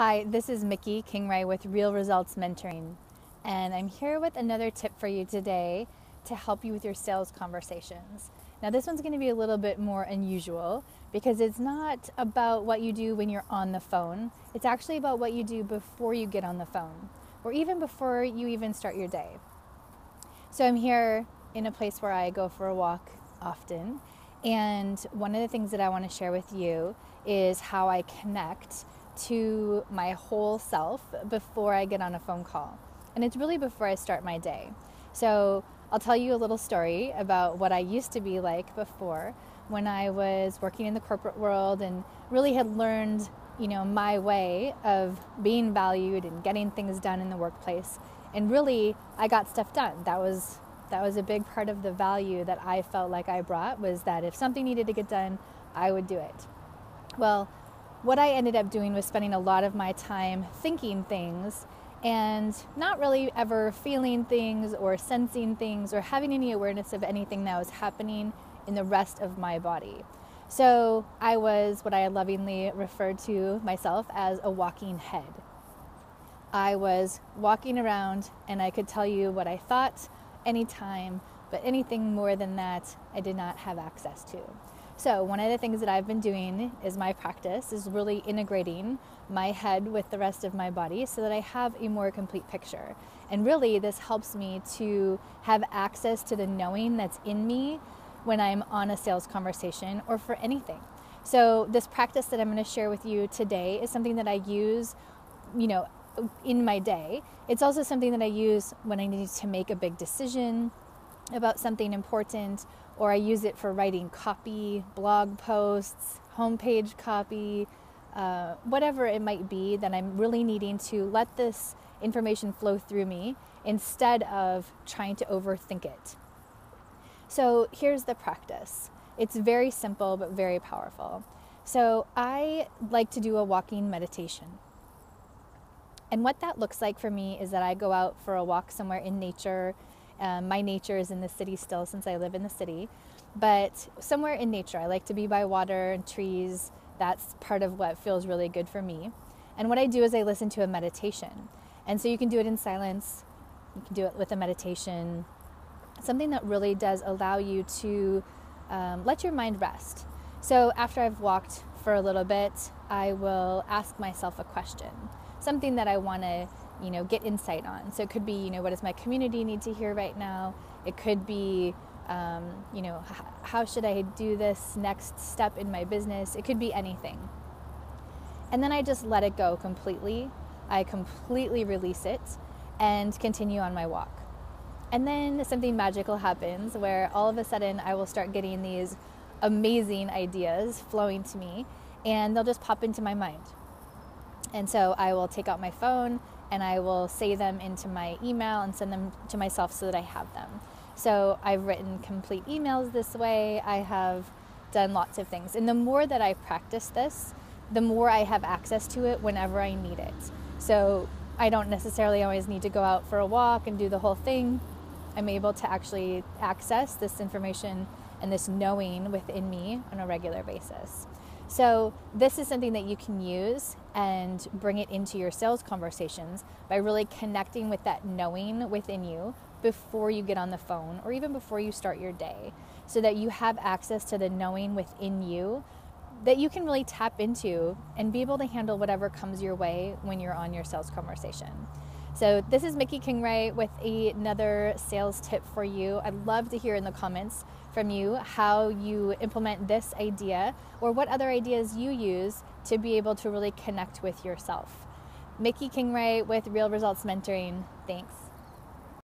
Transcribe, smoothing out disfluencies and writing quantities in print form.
Hi, this is Mickey Kingray with Real Results Mentoring, and I'm here with another tip for you today to help you with your sales conversations. Now, this one's going to be a little bit more unusual because it's not about what you do when you're on the phone. It's actually about what you do before you get on the phone, or even before you even start your day. So I'm here in a place where I go for a walk often, and one of the things that I want to share with you is how I connect to my whole self before I get on a phone call. And it's really before I start my day. So I'll tell you a little story about what I used to be like before when I was working in the corporate world and really had learned, my way of being valued and getting things done in the workplace. And really, I got stuff done. That was a big part of the value that I felt like I brought, was that if something needed to get done, I would do it. Well, what I ended up doing was spending a lot of my time thinking things and not really ever feeling things or sensing things or having any awareness of anything that was happening in the rest of my body. So I was what I lovingly referred to myself as a walking head. I was walking around and I could tell you what I thought anytime, but anything more than that, I did not have access to. So one of the things that I've been doing is my practice is really integrating my head with the rest of my body so that I have a more complete picture. And really this helps me to have access to the knowing that's in me when I'm on a sales conversation or for anything. So this practice that I'm going to share with you today is something that I use, in my day. It's also something that I use when I need to make a big decision about something important, or I use it for writing copy, blog posts, homepage copy, whatever it might be that I'm really needing to let this information flow through me instead of trying to overthink it. So here's the practice. It's very simple but very powerful. So I like to do a walking meditation. And what that looks like for me is that I go out for a walk somewhere in nature. My nature is in the city still, since I live in the city, but somewhere in nature. I like to be by water and trees. That's part of what feels really good for me. And what I do is I listen to a meditation. And so you can do it in silence. You can do it with a meditation. Something that really does allow you to let your mind rest. So after I've walked for a little bit, I will ask myself a question, something that I want to get insight on. So it could be, what does my community need to hear right now? It could be, how should I do this next step in my business? It could be anything. And then I just let it go completely. I completely release it and continue on my walk. And then something magical happens where all of a sudden I will start getting these amazing ideas flowing to me, and they'll just pop into my mind. And so I will take out my phone and I will save them into my email and send them to myself so that I have them. So I've written complete emails this way. I have done lots of things. And the more that I practice this, the more I have access to it whenever I need it. So I don't necessarily always need to go out for a walk and do the whole thing. I'm able to actually access this information and this knowing within me on a regular basis. So this is something that you can use and bring it into your sales conversations by really connecting with that knowing within you before you get on the phone or even before you start your day, so that you have access to the knowing within you that you can really tap into and be able to handle whatever comes your way when you're on your sales conversation. So this is Mickey Kingray with another sales tip for you. I'd love to hear in the comments from you how you implement this idea or what other ideas you use to be able to really connect with yourself. Mickey Kingray with Real Results Mentoring. Thanks.